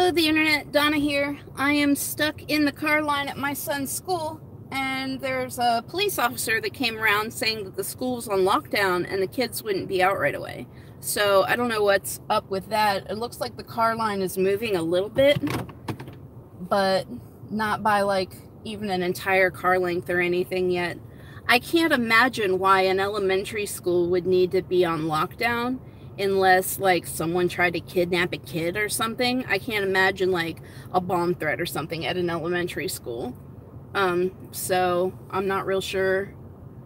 Hello, the internet. Donna here. I am stuck in the car line at my son's school, and there's a police officer that came around saying that the school's on lockdown and the kids wouldn't be out right away. So I don't know what's up with that. It looks like the car line is moving a little bit, but not by like even an entire car length or anything yet. I can't imagine why an elementary school would need to be on lockdown unless like someone tried to kidnap a kid or something. I can't imagine like a bomb threat or something at an elementary school. So I'm not real sure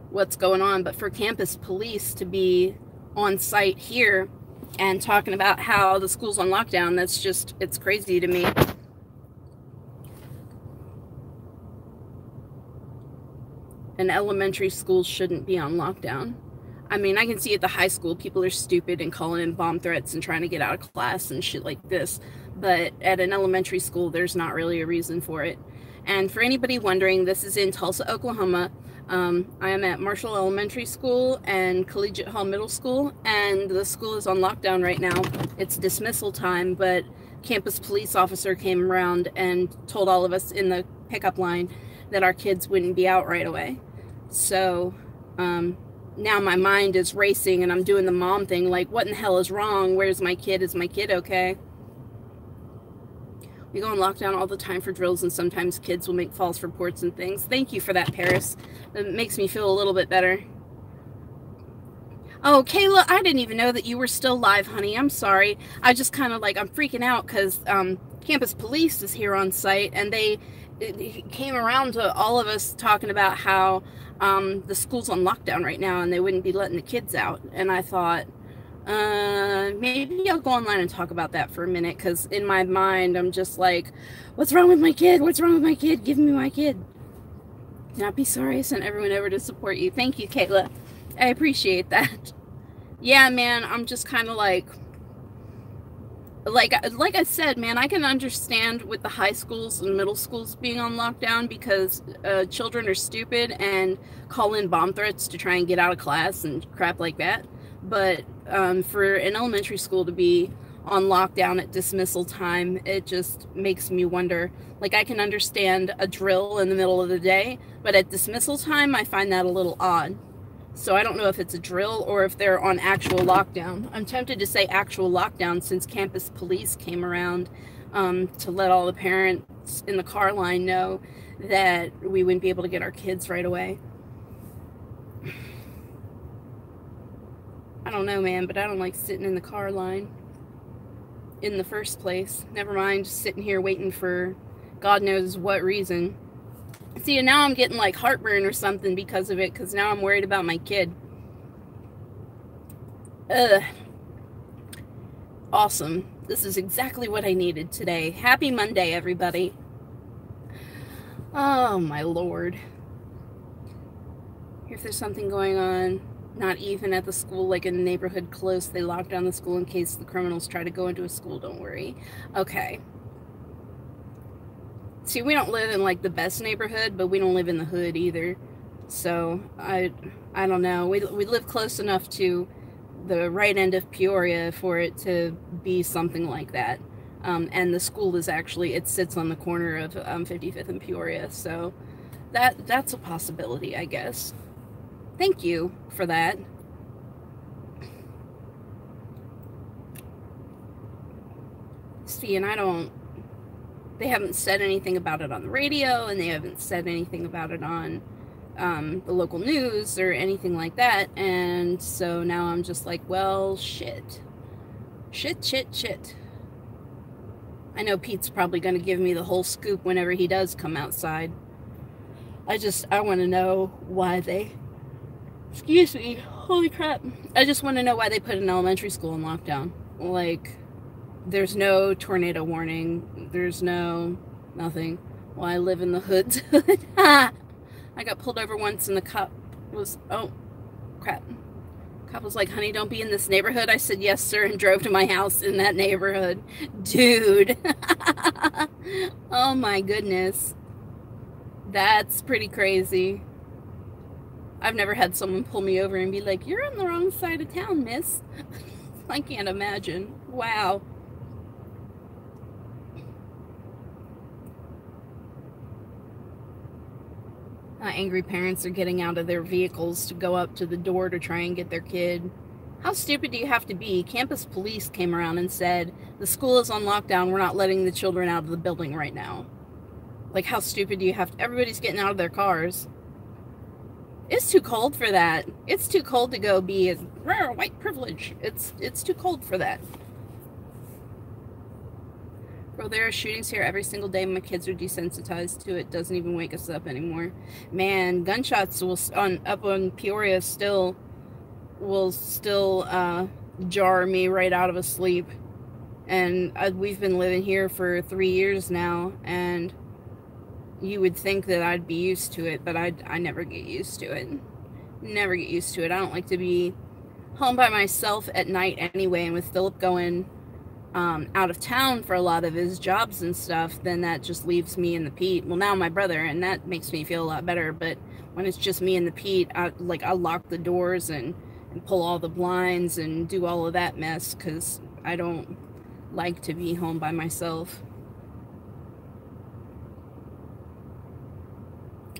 what's going on, but for campus police to be on site here and talking about how the school's on lockdown, that's just, it's crazy to me. An elementary school shouldn't be on lockdown. I mean, I can see at the high school, people are stupid and calling in bomb threats and trying to get out of class and shit like this. But at an elementary school, there's not really a reason for it. And for anybody wondering, this is in Tulsa, Oklahoma. I am at Marshall Elementary School and Collegiate Hall Middle School, and the school is on lockdown right now. It's dismissal time, but campus police officer came around and told all of us in the pickup line that our kids wouldn't be out right away. So, now my mind is racing and I'm doing the mom thing, like, what in the hell is wrong? Where's my kid? Is my kid okay? We go on lockdown all the time for drills, and sometimes kids will make false reports and things. Thank you for that, Paris. It makes me feel a little bit better. Oh, Kayla, I didn't even know that you were still live, honey. I'm sorry. I just kind of like, I'm freaking out because campus police is here on site, and they came around to all of us talking about how the school's on lockdown right now and they wouldn't be letting the kids out. And I thought, maybe I'll go online and talk about that for a minute, because in my mind, I'm just like, what's wrong with my kid? What's wrong with my kid? Give me my kid. Not be sorry I sent everyone over to support you. Thank you, Kayla. I appreciate that. Yeah, man, I'm just kind of like I said, man, I can understand with the high schools and middle schools being on lockdown because children are stupid and call in bomb threats to try and get out of class and crap like that. But for an elementary school to be on lockdown at dismissal time, it just makes me wonder. Like, I can understand a drill in the middle of the day, but at dismissal time, I find that a little odd. So I don't know if it's a drill or if they're on actual lockdown. I'm tempted to say actual lockdown since campus police came around to let all the parents in the car line know that we wouldn't be able to get our kids right away. I don't know, man, but I don't like sitting in the car line in the first place. Never mind just sitting here waiting for God knows what reason. See, and now I'm getting like heartburn or something because of it, because now I'm worried about my kid. Ugh. Awesome. This is exactly what I needed today. Happy Monday, everybody. Oh, my Lord. If there's something going on, not even at the school, like in the neighborhood close, they lock down the school in case the criminals try to go into a school. Don't worry. Okay. See, we don't live in like the best neighborhood, but we don't live in the hood either. So I don't know. We live close enough to the right end of Peoria for it to be something like that. And the school is actually, it sits on the corner of 55th and Peoria. So that's a possibility, I guess. Thank you for that. See, and they haven't said anything about it on the radio, and they haven't said anything about it on the local news or anything like that. And so now I'm just like, well, shit. Shit. I know Pete's probably going to give me the whole scoop whenever he does come outside. I want to know why they... Excuse me. Holy crap. I just want to know why they put an elementary school in lockdown. Like... There's no tornado warning. There's nothing. Well, I live in the hood. I got pulled over once and the cop was, oh, crap. Cop was like, honey, don't be in this neighborhood. I said, yes, sir, and drove to my house in that neighborhood. Dude. Oh, my goodness. That's pretty crazy. I've never had someone pull me over and be like, you're on the wrong side of town, miss. I can't imagine. Wow. Angry parents are getting out of their vehicles to go up to the door to try and get their kid. How stupid do you have to be? Campus police came around and said, the school is on lockdown, we're not letting the children out of the building right now. Like, how stupid do you have to? Everybody's getting out of their cars. It's too cold for that. It's too cold to go be a rare white privilege. It's too cold for that. Bro, there are shootings here every single day. My kids are desensitized to it. Doesn't even wake us up anymore. Man, gunshots up on Peoria will still jar me right out of a sleep. And we've been living here for 3 years now, and you would think that I'd be used to it, but I never get used to it. Never get used to it. I don't like to be home by myself at night anyway, and with Philip going out of town for a lot of his jobs and stuff, then that just leaves me and the Pete. Well, now my brother, and that makes me feel a lot better, but when it's just me and the Pete, I lock the doors and pull all the blinds and do all of that mess, because I don't like to be home by myself.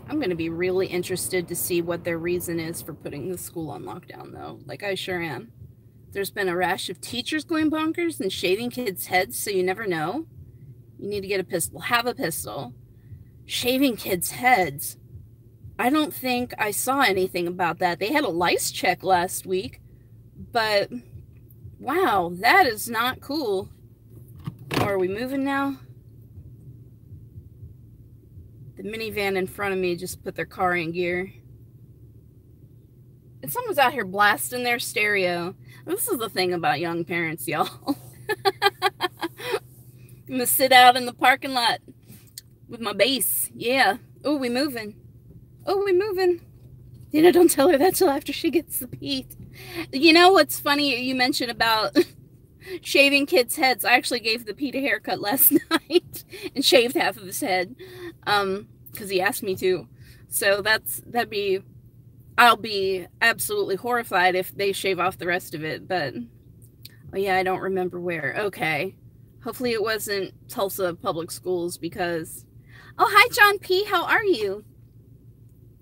I'm going to be really interested to see what their reason is for putting the school on lockdown, though. Like, I sure am. There's been a rash of teachers going bonkers and shaving kids' heads, so you never know. You need to get a pistol. Have a pistol. Shaving kids' heads. I don't think I saw anything about that. They had a lice check last week, but wow, that is not cool. Or are we moving now? The minivan in front of me just put their car in gear. And someone's out here blasting their stereo. This is the thing about young parents, y'all. I'm gonna sit out in the parking lot with my bass. Yeah. Oh, we moving. Oh, we moving. You know, don't tell her that till after she gets the Pete. You know what's funny? You mentioned about shaving kids' heads. I actually gave the Pete a haircut last night and shaved half of his head, because he asked me to. So I'll be absolutely horrified if they shave off the rest of it. But oh yeah, I don't remember where. Okay, hopefully it wasn't Tulsa Public Schools, because oh, hi John P, how are you?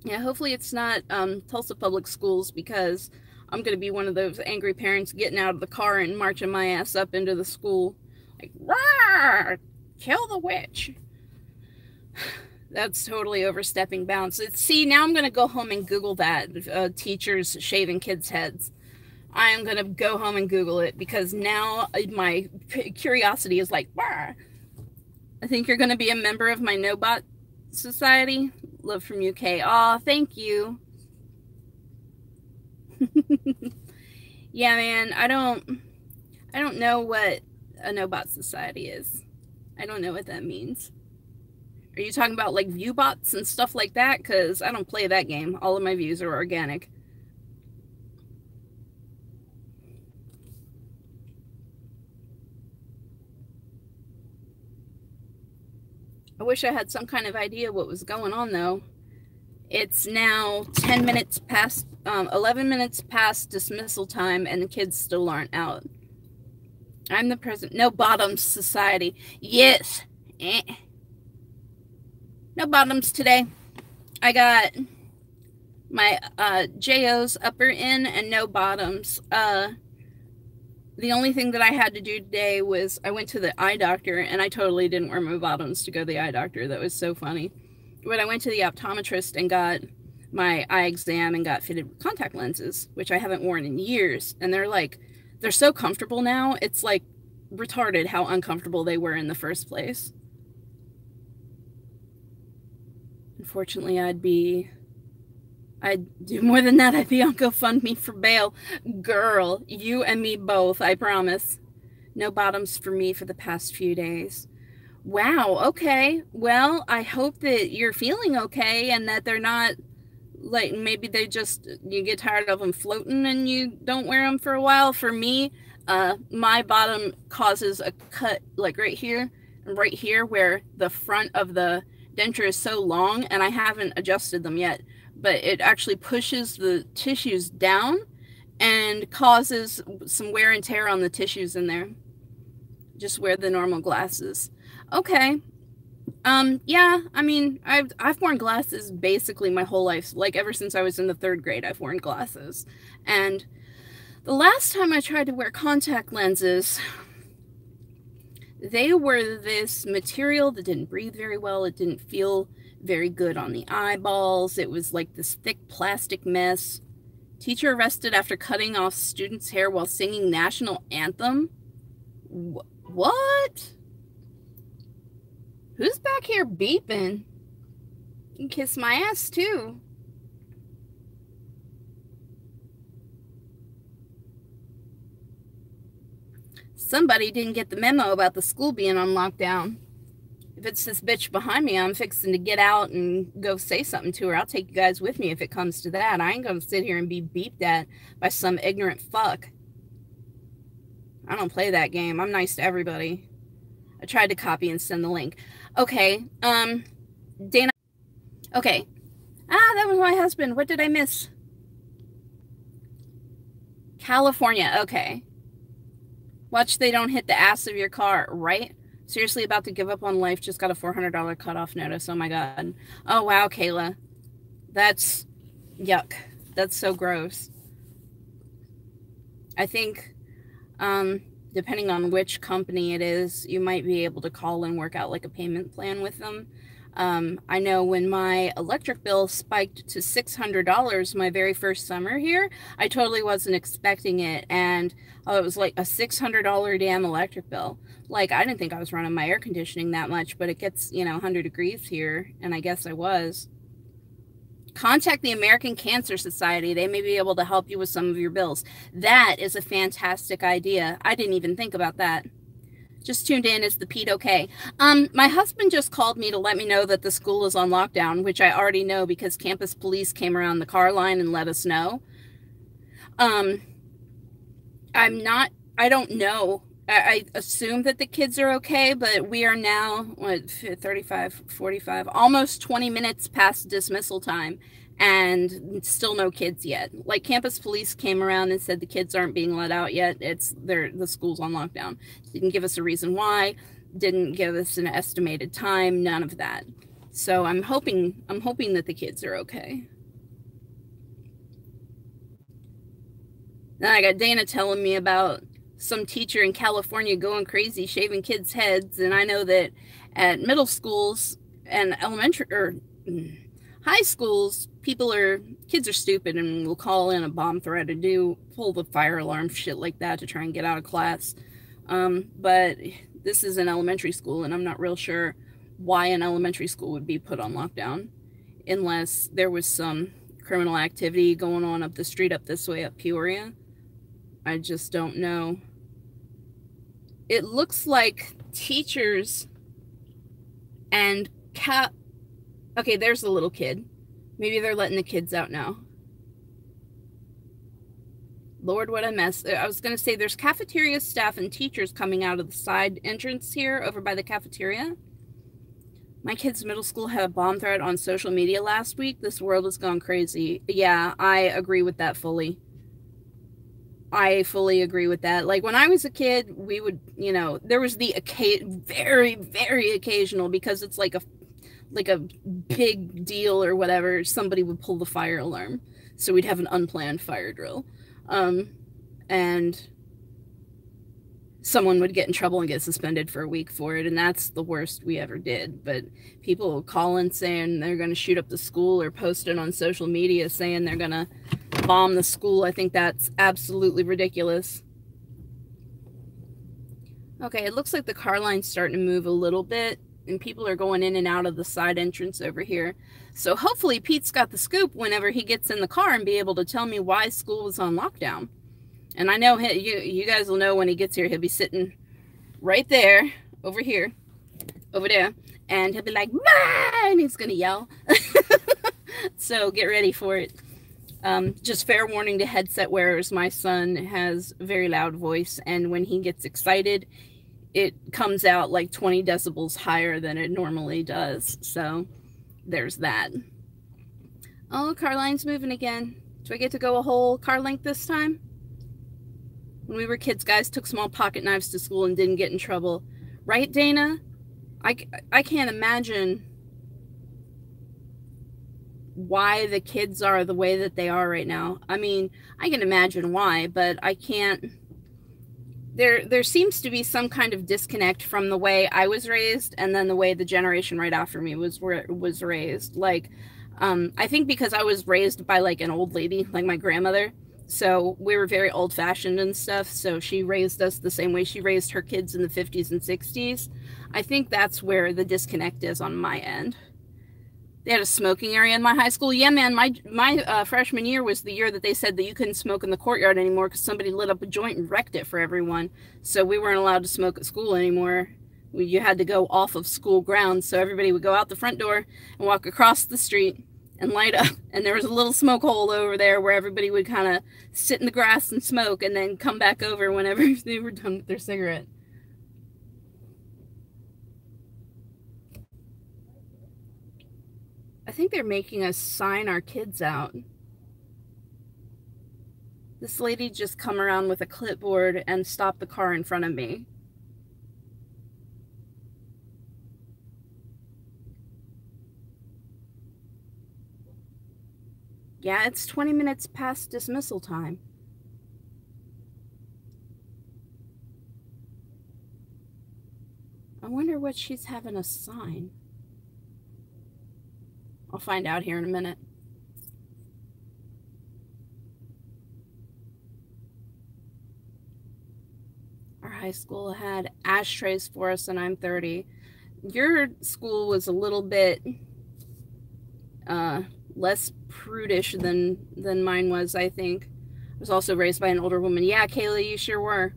Yeah, hopefully it's not Tulsa Public Schools, because I'm going to be one of those angry parents getting out of the car and marching my ass up into the school. Like, rawr, kill the witch. That's totally overstepping bounds. See, now I'm going to go home and Google that, teachers shaving kids' heads. I am going to go home and Google it, because now my curiosity is like, rawr. I think you're going to be a member of my No-Bot Society. Love from UK. Aw, thank you. Yeah, man, I don't know what a No-Bot Society is. I don't know what that means. Are you talking about like view bots and stuff like that? Because I don't play that game. All of my views are organic. I wish I had some kind of idea what was going on, though. It's now 10 minutes past, 11 minutes past dismissal time, and the kids still aren't out. I'm the president. No Bottoms Society. Yes. No bottoms today. I got my JO's upper in and no bottoms. The only thing that I had to do today was I went to the eye doctor, and I totally didn't wear my bottoms to go to the eye doctor. That was so funny. But I went to the optometrist and got my eye exam and got fitted with contact lenses, which I haven't worn in years. And they're so comfortable now. It's like retarded how uncomfortable they were in the first place. Unfortunately, I'd do more than that. I'd be on GoFundMe for bail. Girl, you and me both, I promise. No bottoms for me for the past few days. Wow, okay. Well, I hope that you're feeling okay, and that they're not, like, maybe you get tired of them floating and you don't wear them for a while. For me, my bottom causes a cut, like right here and right here, where the front of the denture is so long, and I haven't adjusted them yet, but it actually pushes the tissues down and causes some wear and tear on the tissues in there. Just wear the normal glasses. Okay. Yeah, I mean, I've worn glasses basically my whole life. Like ever since I was in the 3rd grade, I've worn glasses. And the last time I tried to wear contact lenses, they were this material that didn't breathe very well. It didn't feel very good on the eyeballs. It was like this thick plastic mess. Teacher arrested after cutting off student's hair while singing national anthem. What? Who's back here beeping? You can kiss my ass too. Somebody didn't get the memo about the school being on lockdown. If it's this bitch behind me, I'm fixing to get out and go say something to her. I'll take you guys with me if it comes to that. I ain't gonna sit here and be beeped at by some ignorant fuck. I don't play that game. I'm nice to everybody. I tried to copy and send the link. Okay, Dana. Okay. That was my husband. What did I miss? California. Okay. Watch they don't hit the ass of your car, right? Seriously about to give up on life, just got a $400 cutoff notice. Oh my God. Oh wow, Kayla. That's yuck. That's so gross. I think depending on which company it is, you might be able to call and work out like a payment plan with them. I know when my electric bill spiked to $600 my very first summer here, I totally wasn't expecting it. And it was like a $600 damn electric bill. Like, I didn't think I was running my air conditioning that much, but it gets, 100 degrees here. And I guess I was. Contact the American Cancer Society. They may be able to help you with some of your bills. That is a fantastic idea. I didn't even think about that. Just tuned in. Is the Pete okay? My husband just called me to let me know that the school is on lockdown, which I already know because campus police came around the car line and let us know. I don't know. I assume that the kids are okay, but we are now, 35, 45, almost 20 minutes past dismissal time, and still no kids yet. Like, campus police came around and said the kids aren't being let out yet. The school's on lockdown. Didn't give us a reason why, didn't give us an estimated time, none of that. So I'm hoping that the kids are okay. Then I got Dana telling me about some teacher in California going crazy, shaving kids' heads. And I know that at middle schools and elementary or high schools, kids are stupid and will call in a bomb threat or pull the fire alarm, shit like that to try and get out of class. But this is an elementary school, and I'm not real sure why an elementary school would be put on lockdown unless there was some criminal activity going on up the street up this way, up Peoria. I just don't know. It looks like teachers and okay, there's a little kid. Maybe they're letting the kids out now. Lord, what a mess. I was going to say there's cafeteria staff and teachers coming out of the side entrance here over by the cafeteria. My kid's middle school had a bomb threat on social media last week. This world has gone crazy. Yeah, I agree with that fully. I fully agree with that. Like, when I was a kid, we would, there was the very, very occasional, because it's like a big deal or whatever, somebody would pull the fire alarm. So we'd have an unplanned fire drill. And someone would get in trouble and get suspended for a week for it. And that's the worst we ever did. But people calling saying they're going to shoot up the school or post it on social media saying they're going to bomb the school. I think that's absolutely ridiculous. Okay, it looks like the car line's starting to move a little bit, and people are going in and out of the side entrance over here. So hopefully Pete's got the scoop whenever he gets in the car and be able to tell me why school was on lockdown. And I know you guys will know when he gets here, he'll be sitting right there, over here, over there, and he'll be like, "Ma!" and he's going to yell. So get ready for it. Just fair warning to headset wearers, my son has a very loud voice, and when he gets excited, it comes out like 20 decibels higher than it normally does. So there's that. Oh, car line's moving again. Do I get to go a whole car length this time? When we were kids, guys took small pocket knives to school and didn't get in trouble. Right, Dana? I can't imagine why the kids are the way that they are right now. I mean, I can imagine why, but I can't. There seems to be some kind of disconnect from the way I was raised and then the way the generation right after me was raised. Like, I think because I was raised by like an old lady, like my grandmother, so we were very old fashioned and stuff. So she raised us the same way she raised her kids in the 50s and 60s. I think that's where the disconnect is on my end. They had a smoking area in my high school. Yeah, man, my freshman year was the year that they said that you couldn't smoke in the courtyard anymore because somebody lit up a joint and wrecked it for everyone. So we weren't allowed to smoke at school anymore. You had to go off of school grounds. So everybody would go out the front door and walk across the street and light up. And there was a little smoke hole over there where everybody would kind of sit in the grass and smoke and then come back over whenever they were done with their cigarette. I think they're making us sign our kids out. This lady just come around with a clipboard and stopped the car in front of me. Yeah, it's 20 minutes past dismissal time. I wonder what she's having us sign. I'll find out here in a minute. Our high school had ashtrays for us, and I'm 30. Your school was a little bit less prudish than mine was, I think. I was also raised by an older woman. Yeah, Kayla, you sure were.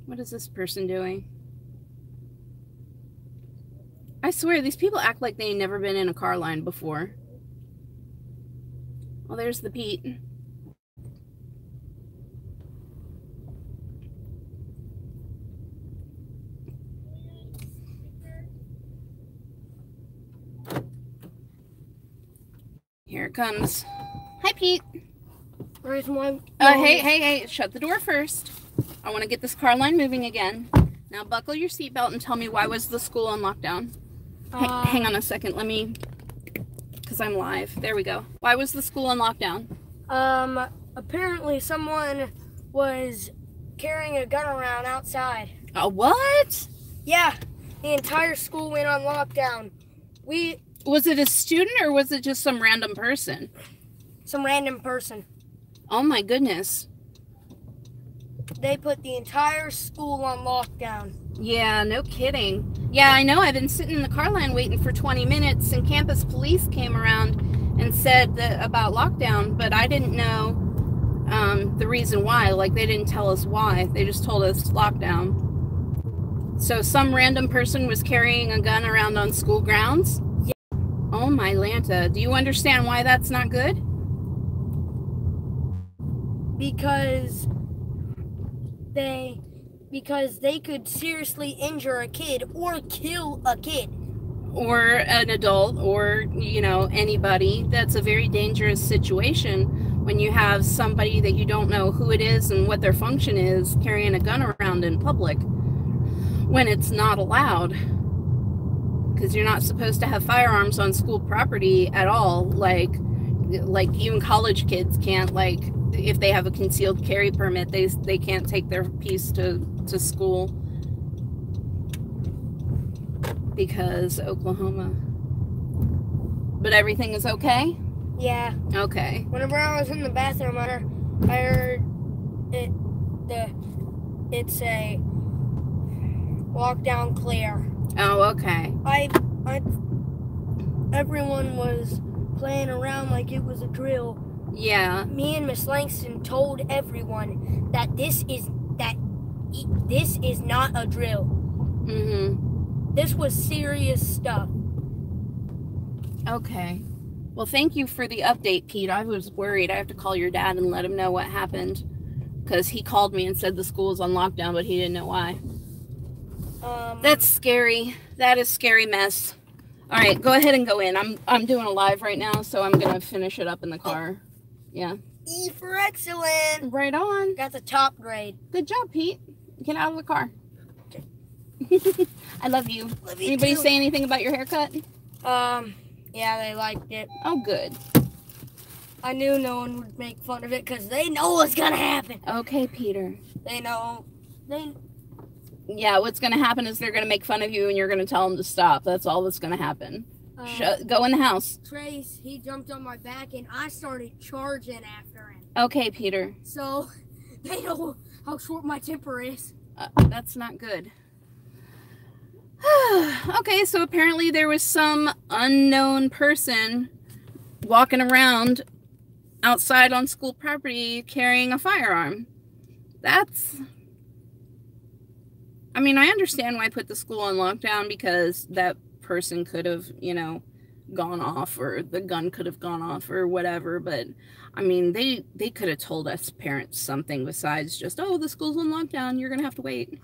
What is this person doing? I swear, these people act like they ain't never been in a car line before. Well, there's the Pete. Here it comes. Hi, Pete. Where's my... Hey, shut the door first. I want to get this car line moving again. Now buckle your seatbelt and tell me, why was the school on lockdown? Hang on a second, let me, because I'm live. There we go. Why was the school on lockdown? Apparently someone was carrying a gun around outside. What? Yeah, the entire school went on lockdown. Was it a student or was it just some random person? Some random person. Oh my goodness. They put the entire school on lockdown. Yeah, no kidding. Yeah, I know. I've been sitting in the car line waiting for 20 minutes, and campus police came around and said about lockdown, but I didn't know the reason why. Like, they didn't tell us why. They just told us lockdown. So some random person was carrying a gun around on school grounds? Yeah. Oh my Lanta. Do you understand why that's not good? Because they could seriously injure a kid or kill a kid. Or an adult, or, you know, anybody. That's a very dangerous situation when you have somebody that you don't know who it is and what their function is carrying a gun around in public when it's not allowed. Because you're not supposed to have firearms on school property at all. Like even college kids can't, like, if they have a concealed carry permit, they can't take their piece to school because Oklahoma. But everything is okay? Yeah. Okay. Whenever I was in the bathroom, I heard it say lockdown clear. Oh, okay. Everyone was playing around like it was a drill. Yeah. Me and Miss Langston told everyone that this is not a drill. Mm-hmm. This was serious stuff. Okay. Well, thank you for the update, Pete. I was worried. I have to call your dad and let him know what happened, because he called me and said the school was on lockdown, but he didn't know why. That's scary. That is scary mess. All right, go ahead and go in. I'm doing a live right now, so I'm gonna finish it up in the car. Yeah. E for excellent. Right on. Got the top grade. Good job, Pete. Get out of the car. Okay. I love you. Love you Anybody too. say anything about your haircut? Yeah, they liked it. Oh, good. I knew no one would make fun of it because they know what's gonna happen. Okay, Peter. They know. Yeah, what's going to happen is they're going to make fun of you and you're going to tell them to stop. That's all that's going to happen. Go in the house. Trace, he jumped on my back and I started charging after him. Okay, Peter. So, they know how short my temper is. That's not good. Okay, so apparently there was some unknown person walking around outside on school property carrying a firearm. I mean, I understand why I put the school on lockdown, because that person could have, you know, gone off, or the gun could have gone off or whatever. But I mean, they could have told us parents something besides just, oh, the school's on lockdown, you're gonna have to wait.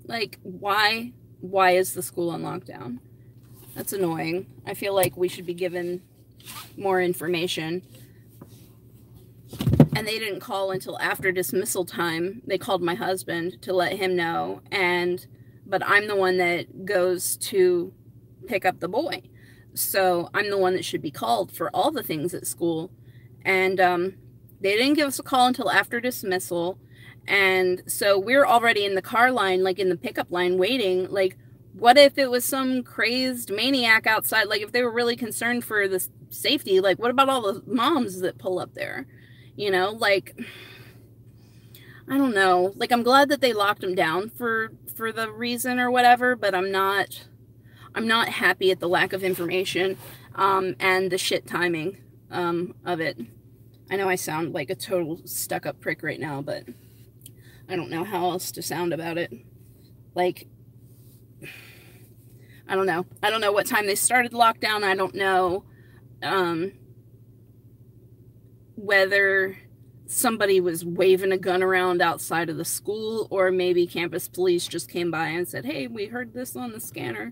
Like, why is the school on lockdown? That's annoying. I feel like we should be given more information. And they didn't call until after dismissal time. They called my husband to let him know, but I'm the one that goes to pick up the boy, so I'm the one that should be called for all the things at school. And they didn't give us a call until after dismissal, and so we're already in the car line, like in the pickup line, waiting. Like, what if it was some crazed maniac outside? Like, if they were really concerned for the safety, like, what about all the moms that pull up there? You know, like, I don't know. Like, I'm glad that they locked him down for the reason or whatever, but I'm not happy at the lack of information and the shit timing of it. I know I sound like a total stuck-up prick right now, but I don't know how else to sound about it. Like, I don't know. I don't know what time they started the lockdown. I don't know whether somebody was waving a gun around outside of the school, or maybe campus police just came by and said, hey, we heard this on the scanner.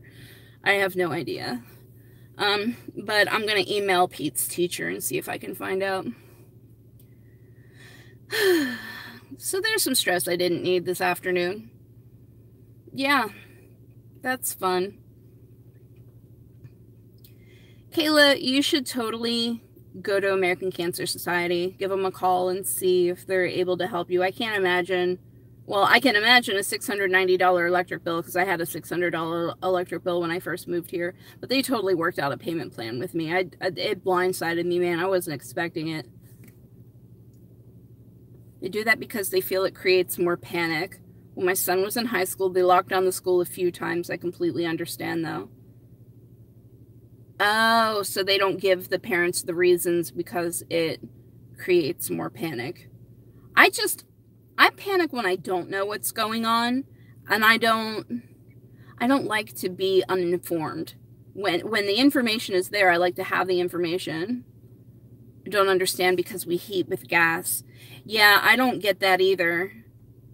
I have no idea. But I'm going to email Pete's teacher and see if I can find out. So there's some stress I didn't need this afternoon. Yeah, that's fun. Kayla, you should totally go to American Cancer Society, give them a call and see if they're able to help you. I can't imagine, well, I can imagine a $690 electric bill, because I had a $600 electric bill when I first moved here, but they totally worked out a payment plan with me. It blindsided me, man. I wasn't expecting it. They do that because they feel it creates more panic. When my son was in high school, they locked down the school a few times. I completely understand, though. Oh, so they don't give the parents the reasons because it creates more panic. I panic when I don't know what's going on, and I don't like to be uninformed. When the information is there, I like to have the information. I don't understand because we heat with gas. Yeah, I don't get that either.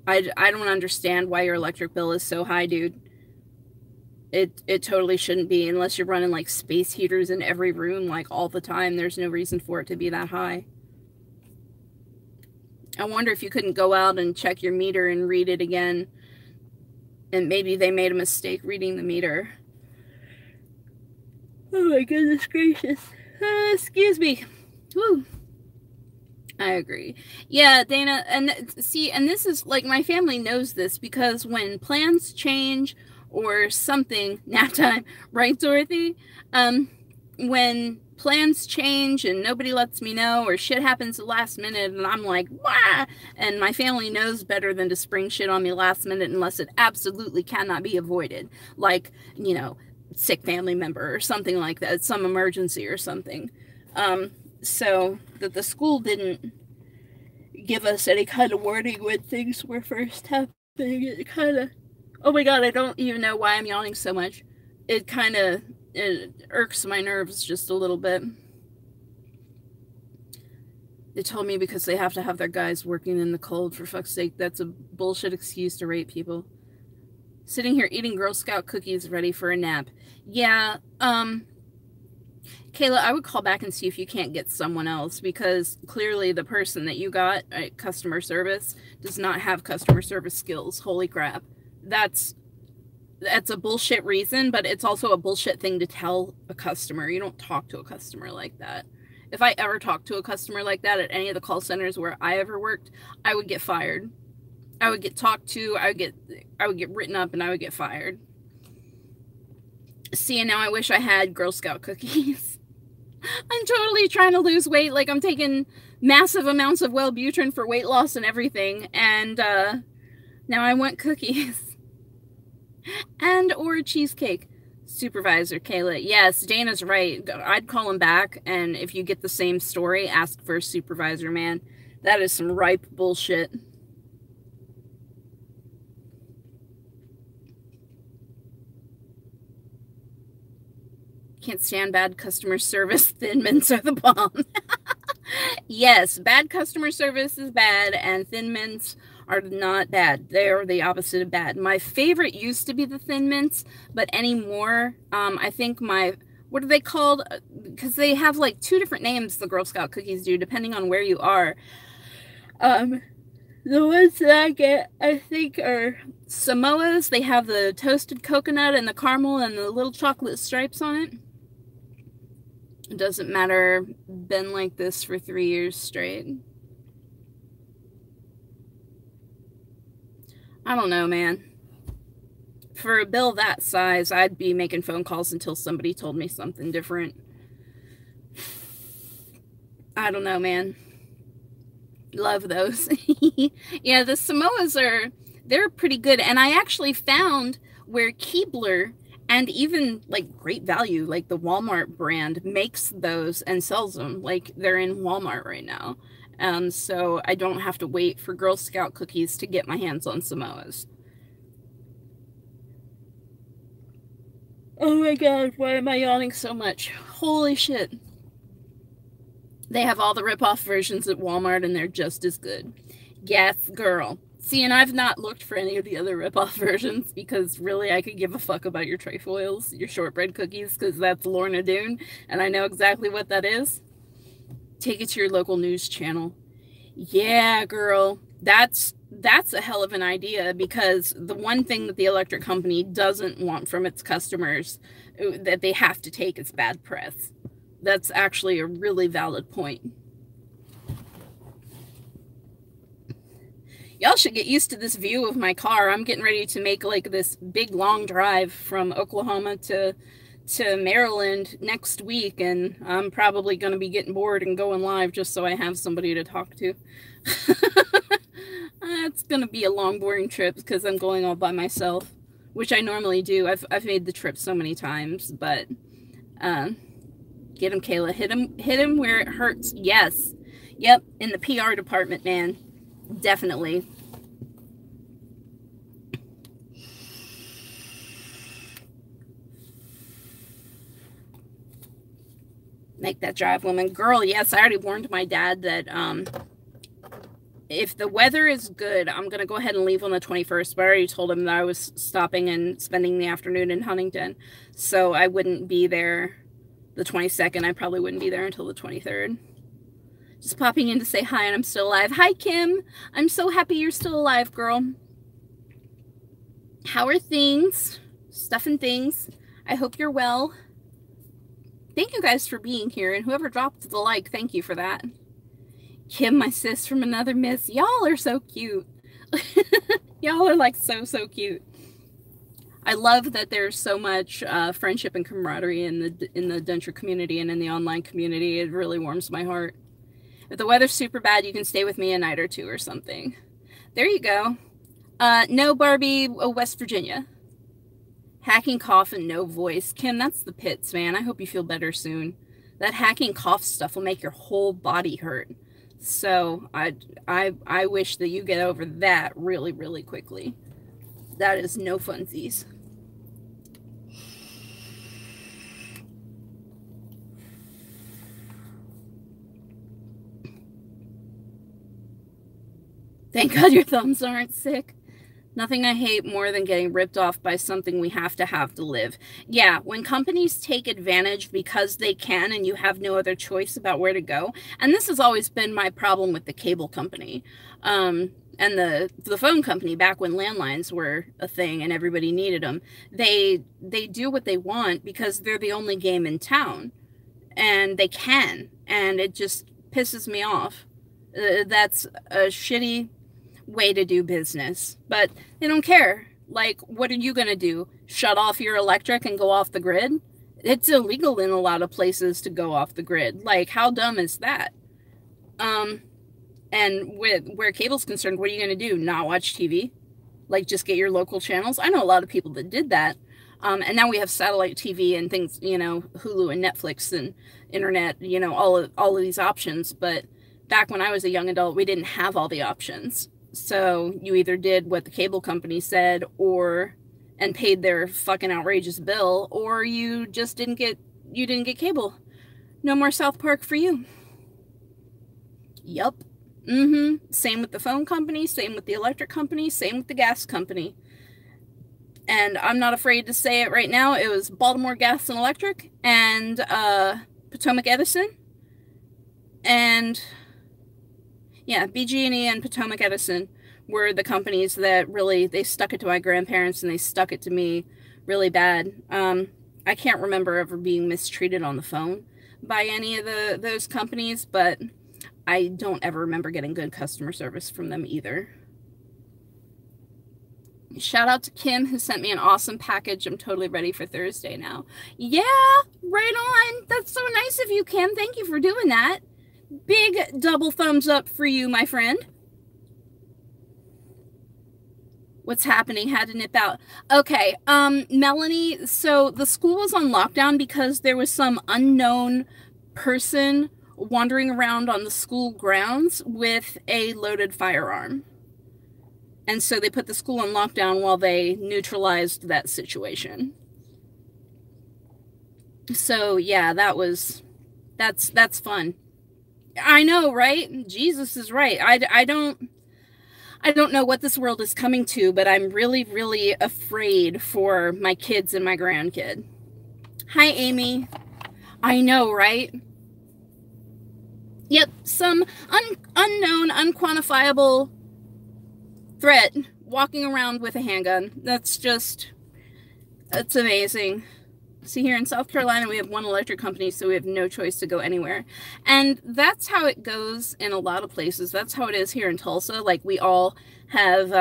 I don't understand why your electric bill is so high, dude. It totally shouldn't be, unless you're running like space heaters in every room like all the time. There's no reason for it to be that high. I wonder if you couldn't go out and check your meter and read it again, and maybe they made a mistake reading the meter. Oh my goodness gracious. Excuse me. Woo. I agree. Yeah, Dana, and see, and this is like, my family knows this, because when plans change or something, nap time, right, Dorothy? When plans change and nobody lets me know, or shit happens the last minute and I'm like, wah! And my family knows better than to spring shit on me last minute unless it absolutely cannot be avoided. Like, you know, sick family member or something like that, some emergency or something. So that the school didn't give us any kind of warning when things were first happening. It kind of, oh my god, I don't even know why I'm yawning so much. It kind of irks my nerves just a little bit. They told me because they have to have their guys working in the cold, for fuck's sake. That's a bullshit excuse to rape people. Sitting here eating Girl Scout cookies ready for a nap. Yeah, Kayla, I would call back and see if you can't get someone else, because clearly the person that you got at customer service does not have customer service skills. Holy crap. That's that's a bullshit reason, but it's also a bullshit thing to tell a customer. You don't talk to a customer like that. If I ever talked to a customer like that at any of the call centers where I ever worked, I would get fired. I would get talked to, I would get written up, and I would get fired. See, and now I wish I had Girl Scout cookies. I'm totally trying to lose weight. Like, I'm taking massive amounts of Wellbutrin for weight loss and everything, and now I want cookies. And or cheesecake. Supervisor Kayla, yes, Dana's right. I'd call him back, and if you get the same story, ask for a supervisor, man. That is some ripe bullshit. Can't stand bad customer service. Thin mints are the bomb. Yes, bad customer service is bad, and Thin Mints are not bad. They're the opposite of bad. My favorite used to be the Thin Mints, but anymore, I think what are they called? Because they have like 2 different names, the Girl Scout cookies do, depending on where you are. The ones that I get, I think, are Samoas. They have the toasted coconut and the caramel and the little chocolate stripes on it. It doesn't matter. Been like this for 3 years straight. I don't know, man. For a bill that size, I'd be making phone calls until somebody told me something different. I don't know, man. Love those. Yeah, the Samoas they're pretty good. And I actually found where Keebler and even like Great Value, like the Walmart brand, makes those and sells them. Like, they're in Walmart right now. So I don't have to wait for Girl Scout cookies to get my hands on Samoas. Oh my god, why am I yawning so much? Holy shit. They have all the rip-off versions at Walmart, and they're just as good. Yes, girl. See, and I've not looked for any of the other rip-off versions, because really I could give a fuck about your trefoils, your shortbread cookies, because that's Lorna Doone, and I know exactly what that is. Take it to your local news channel. Yeah, girl. That's a hell of an idea, because the one thing that the electric company doesn't want from its customers that they have to take is bad press. That's actually a really valid point. Y'all should get used to this view of my car. I'm getting ready to make like this big long drive from Oklahoma to Maryland next week, and I'm probably going to be getting bored and going live just so I have somebody to talk to. It's going to be a long, boring trip because I'm going all by myself, which I normally do. I've made the trip so many times, but get him, Kayla. Hit him where it hurts. Yes. Yep, in the PR department, man. Definitely. Make that drive, woman. Girl, yes, I already warned my dad that if the weather is good, I'm going to go ahead and leave on the 21st, but I already told him that I was stopping and spending the afternoon in Huntington, so I wouldn't be there the 22nd. I probably wouldn't be there until the 23rd. Just popping in to say hi, and I'm still alive. Hi, Kim. I'm so happy you're still alive, girl. How are things? Stuff and things. I hope you're well. Thank you guys for being here, and whoever dropped the like, thank you for that. Kim, my sis from another miss. Y'all are so cute. Y'all are like so cute. I love that there's so much friendship and camaraderie in the denture community and in the online community. It really warms my heart. If the weather's super bad, you can stay with me a night or two or something. There you go. No, Barbie, West Virginia. Hacking cough and no voice. Kim, that's the pits, man. I hope you feel better soon. That hacking cough stuff will make your whole body hurt. So I wish that you get over that really, really quickly. That is no funsies. Thank God your thumbs aren't sick. Nothing I hate more than getting ripped off by something we have to live. Yeah, when companies take advantage because they can and you have no other choice about where to go. And this has always been my problem with the cable company. and the phone company, back when landlines were a thing and everybody needed them, they do what they want because they're the only game in town, and they can, and it just pisses me off. That's a shitty way to do business, but they don't care. Like, what are you gonna do? Shut off your electric and go off the grid? It's illegal in a lot of places to go off the grid. Like, how dumb is that? And with where cable's concerned, what are you going to do? Not watch TV? Like, just get your local channels? I know a lot of people that did that. And now we have satellite TV and things, you know, Hulu and Netflix and internet, you know, all of these options. But back when I was a young adult, we didn't have all the options. So you either did what the cable company said and paid their fucking outrageous bill, or you just didn't get cable. No more South Park for you. Yup. Same with the phone company, same with the electric company, same with the gas company. And I'm not afraid to say it right now. It was Baltimore Gas and Electric and Potomac Edison. And yeah, BG&E and Potomac Edison were the companies that really, they stuck it to my grandparents and they stuck it to me really bad. I can't remember ever being mistreated on the phone by any of those companies, but I don't ever remember getting good customer service from them either. Shout out to Kim, who sent me an awesome package. I'm totally ready for Thursday now. Yeah, right on. That's so nice of you, Kim. Thank you for doing that. Big double thumbs up for you, my friend. What's happening? Had to nip out. Okay, Melanie, so the school was on lockdown because there was some unknown person wandering around on the school grounds with a loaded firearm. And so they put the school on lockdown while they neutralized that situation. So yeah, that's fun. I know, right? Jesus is right. I don't know what this world is coming to, but I'm really, really afraid for my kids and my grandkid. Hi, Amy. I know, right? Yep, some unknown, unquantifiable threat walking around with a handgun. That's amazing. See, here in South Carolina, we have one electric company, so we have no choice to go anywhere. And that's how it goes in a lot of places. That's how it is here in Tulsa. Like, we all have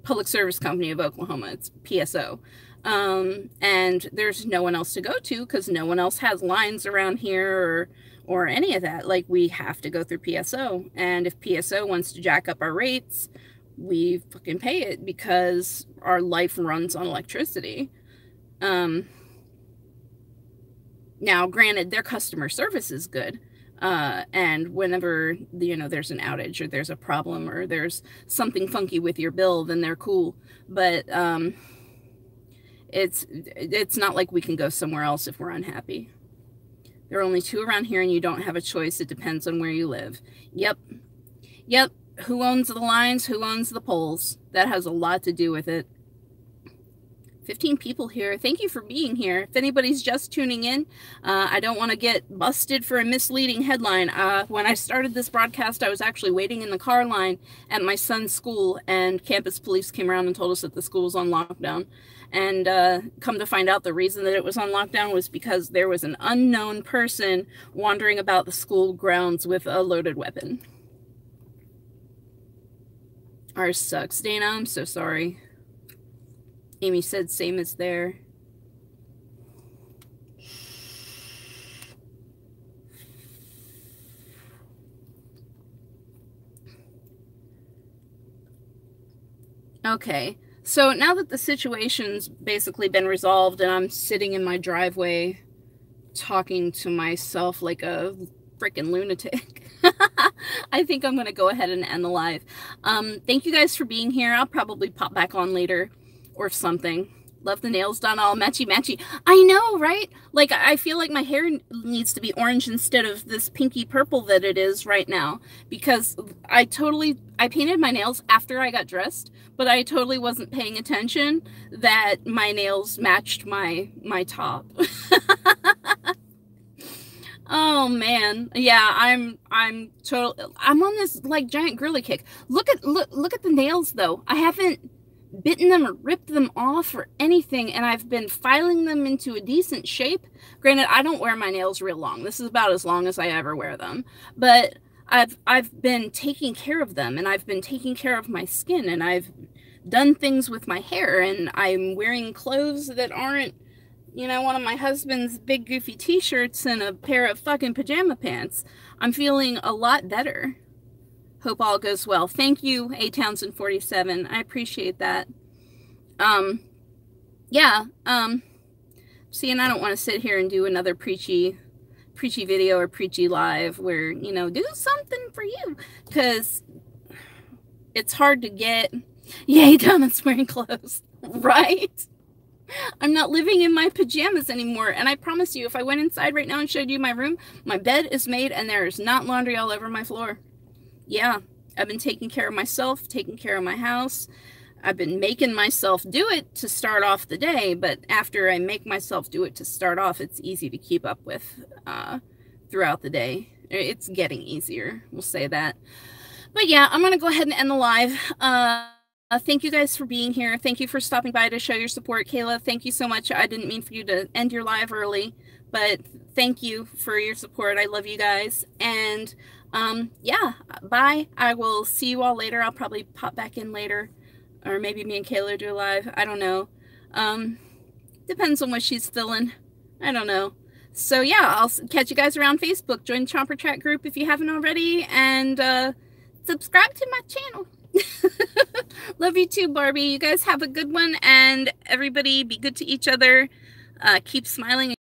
Public Service Company of Oklahoma. It's PSO. And there's no one else to go to because no one else has lines around here or any of that. Like, we have to go through PSO. And if PSO wants to jack up our rates, we fucking pay it because our life runs on electricity. Now, granted, their customer service is good. And whenever, you know, there's an outage or there's a problem or there's something funky with your bill, then they're cool. But it's not like we can go somewhere else if we're unhappy. There are only 2 around here and you don't have a choice. It depends on where you live. Yep. Who owns the lines? Who owns the poles? That has a lot to do with it. 15 people here. Thank you for being here. If anybody's just tuning in, I don't want to get busted for a misleading headline. When I started this broadcast, I was actually waiting in the car line at my son's school, and campus police came around and told us that the school was on lockdown. And come to find out, the reason that it was on lockdown was because there was an unknown person wandering about the school grounds with a loaded weapon. Ours sucks. Dana, I'm so sorry. Amy said same as there. Okay, so now that the situation's basically been resolved and I'm sitting in my driveway talking to myself like a freaking lunatic, I think I'm going to go ahead and end the live. Thank you guys for being here. I'll probably pop back on later or something. Love the nails done all matchy-matchy. I know, right? Like, I feel like my hair needs to be orange instead of this pinky purple that it is right now. Because I painted my nails after I got dressed, but I totally wasn't paying attention that my nails matched my top. Oh man. Yeah, I'm on this like giant girly kick. Look at the nails though. I haven't bitten them or ripped them off or anything, and I've been filing them into a decent shape. Granted, I don't wear my nails real long. This is about as long as I ever wear them. But I've been taking care of them, and I've been taking care of my skin, and I've done things with my hair, and I'm wearing clothes that aren't, you know, one of my husband's big goofy t-shirts and a pair of fucking pajama pants. I'm feeling a lot better. Hope all goes well. Thank you, A Townsend 47. I appreciate that. Yeah. See, and I don't want to sit here and do another preachy video or preachy live where, you know, do something for you, because it's hard to get. Yay, Thomas wearing clothes, right? I'm not living in my pajamas anymore, and I promise you, if I went inside right now and showed you my room, my bed is made and there's not laundry all over my floor. Yeah, I've been taking care of myself, taking care of my house. I've been making myself do it to start off the day, but after I make myself do it to start off, it's easy to keep up with throughout the day. It's getting easier, we'll say that. But yeah, I'm going to go ahead and end the live. Thank you guys for being here. Thank you for stopping by to show your support. Kayla, thank you so much. I didn't mean for you to end your live early, but thank you for your support. I love you guys. And yeah, bye. I will see you all later. I'll probably pop back in later, or maybe me and Kayla do a live. I don't know. Depends on what she's feeling. I don't know. So yeah, I'll catch you guys around Facebook. Join the Chomper Chat group if you haven't already, and subscribe to my channel. Love you too, Barbie. You guys have a good one, and everybody be good to each other. Keep smiling.